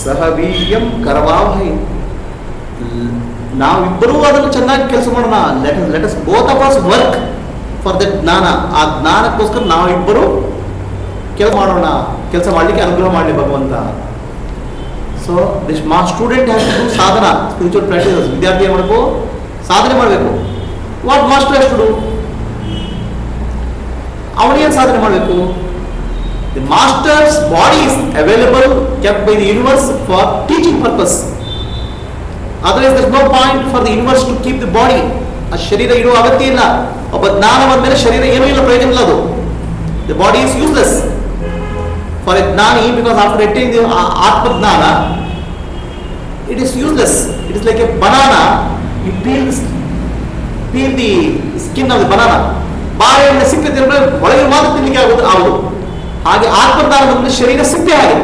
ಸಹ ವೀರ್ಯಂ ಕರವಾವಹೈ. ನಾವಿಬ್ಬರೂ ಅದನ್ನು ಚೆನ್ನಾಗಿ ಕೆಲಸ ಮಾಡೋಣ. Let us both of us work for that jnana. ಆ ಜ್ಞಾನಕ್ಕೋಸ್ಕರ ನಾವಿಬ್ಬರು ಕೆಲಸ ಮಾಡಲಿಕ್ಕೆ ಅನುಗ್ರಹ ಮಾಡಲಿ ಭಗವಂತ. So this student has to do sadhana, spiritual practices. ವಿದ್ಯಾರ್ಥಿ ಏನು ಮಾಡಬೇಕು? ಸಾಧನೆ ಮಾಡಬೇಕು. What master has to do? ಅವನೇನು ಸಾಧನೆ ಮಾಡಬೇಕು? The master's body is available, kept by the universe for teaching purpose. Otherwise there is no point for the universe to keep the body. ಆ ಶರೀರ ಇರುವ ಅಗತ್ಯ ಇಲ್ಲ. ಒಬ್ಬ ಜ್ಞಾನ ಬಂದ ಶರೀರ ಏನೂ ಇಲ್ಲ, ಪ್ರಯೋಜನ ಇಲ್ಲ ಅದು. The body is useless for a ಜ್ಞಾನಿ, because after attaining the Atma-jnana, it is useless. It is like a banana. You peel the skin of the banana. ಬಾಳೆಹಣ್ಣು ಸಿಕ್ಕಿ ತಿಂದರೆ ಒಳಗೆ ಮಾತ್ರ ತಿನ್ನಲಿಕ್ಕೆ ಆಗುದು. ಹಾಗೆ ಆತ್ಮಜ್ಞಾನ ಬಂದ ಶರೀರ ಸಿಕ್ಕೇ ಹಾಗೆ.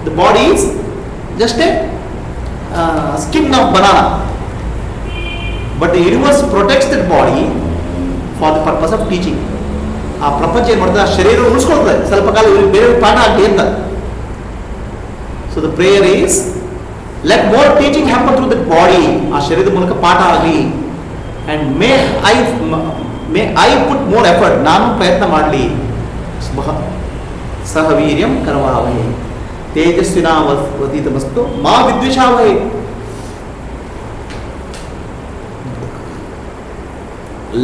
The body is just a skin of banana. But the universe protects that body for the purpose of teaching. ಆ ಪ್ರಪಂಚ ಏನು ಮಾಡ್ತದೆ, ಆ ಶರೀರ ಉಳಿಸ್ಕೊಳ್ತದೆ ಸ್ವಲ್ಪ ಕಾಲ, ಇವ್ರಿಗೆ ಬೇರೆ ಪಾಠ ಆಗಲಿ ಅಂತ. So the prayer is let more teaching happen through that body, ಆ ಶರೀರದ ಮೂಲಕ ಪಾಠ ಆಗಲಿ. And may I put more effort, ನಾನು ಪ್ರಯತ್ನ ಮಾಡಲಿ. ಸಹ ವೀರ್ಯಂ ಕರವಾವಹೈ ತೇಜಸ್ವಿನಾವಧೀತಮಸ್ತು ಮಾ ವಿದ್ವಿಷಾವಹೈ.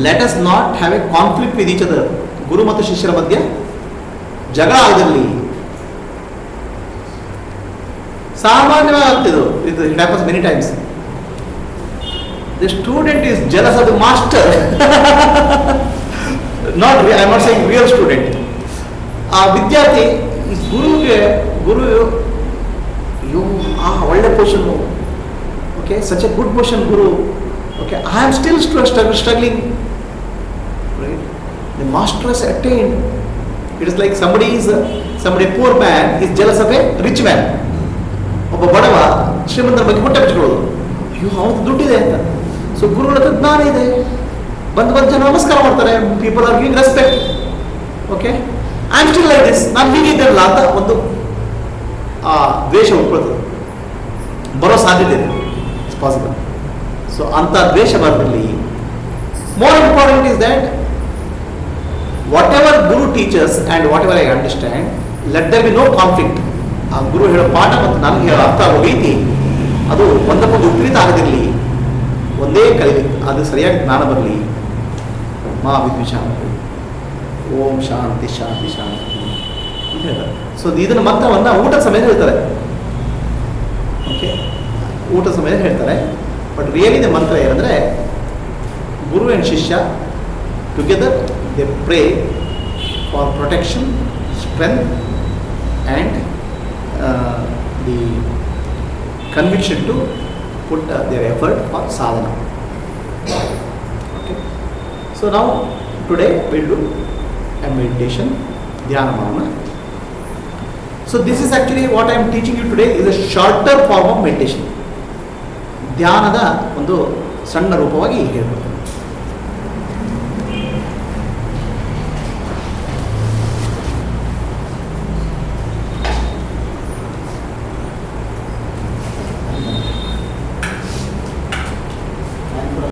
Let us not have a conflict with each other. ಗುರು ಮತ್ತು ಶಿಷ್ಯರ ಮಧ್ಯೆ ಜಗಳ ಆಗದಲ್ಲಿ. ಸಾಮಾನ್ಯವಾಗಿ ಆಗ್ತಿದ್ದು ಇದು, it happens many times. The student is jealous of the master. Not I am not saying real student. ಆ ವಿದ್ಯಾರ್ಥಿ ಗುರು ಅಯ್ಯೋ ಒಳ್ಳೆ position, okay such A good position Guru, okay I am still struggling. Right? The master has attained. It is like somebody poor man is jealous of a rich man. ಒಬ್ಬ ಬಡವ ಶ್ರೀಮಂತರ ಬಗ್ಗೆ ಹೊಟ್ಟೆ ಬಿಚ್ಕೊಳ್ಳೋದು, ಅಯ್ಯೋ ಅವನು ದುಡ್ಡಿದೆ ಅಂತ. ಸೊ ಗುರುಗಳ ಹತ್ರ ಜ್ಞಾನ ಇದೆ, ಬಂದು ಜನ ನಮಸ್ಕಾರ ಮಾಡ್ತಾರೆ, people are giving respect. Okay I am still like this, ನಾನು ಹೀಗಿದ್ದಲ್ಲ ಅಂತ ಒಂದು ದ್ವೇಷ ಉಟ್ಕೊಳ್ತದೆ, ಬರೋ ಸಾಧ್ಯತೆ ಇದೆ, ಇಟ್ಸ್ ಪಾಸಿಬಲ್. ಸೊ ಅಂಥ ದ್ವೇಷ ಬರದಲ್ಲಿ more important is that whatever Guru teaches and whatever I understand, let there be no conflict. ಆ ಗುರು ಹೇಳೋ ಪಾಠ ಮತ್ತು ನನಗೆ ಹೇಳೋ ಅರ್ಥ ಆಗೋ ರೀತಿ ಅದು ಒಂದಕ್ಕೊಂದು ವಿಪರೀತ ಆಗದಿರಲಿ, ಒಂದೇ ಕಲಿಲಿ, ಅದು ಸರಿಯಾಗಿ ಜ್ಞಾನ ಬರಲಿ. ಮಾ ವಿದ್ವಿಷಾವಹೈ ಓಂ ಶಾಂತಿ ಶಾಂತಿ ಶಾಂತಿ ಅಂತ ಹೇಳ್ತಾರೆ. ಸೊ ಇದನ್ನು ಮಂತ್ರವನ್ನು ಊಟದ ಸಮಯದಲ್ಲಿ ಹೇಳ್ತಾರೆ. ಓಕೆ, ಊಟದ ಸಮಯದಲ್ಲಿ ಹೇಳ್ತಾರೆ. ಬಟ್ ರಿಯಲಿ ದ ಮಂತ್ರ ಏನಂದರೆ, ಗುರು ಆ್ಯಂಡ್ ಶಿಷ್ಯ together they pray for protection, strength and the conviction to put their effort for sadhana. Okay, so now today we'll do a meditation, dhyana bhavana. So this is actually what I am teaching you today is a shorter form of meditation. ಧ್ಯಾನದ ಒಂದು ಸಣ್ಣ ರೂಪವಾಗಿ ಹೇಳ್ಕೊಡ್ತೀನಿ.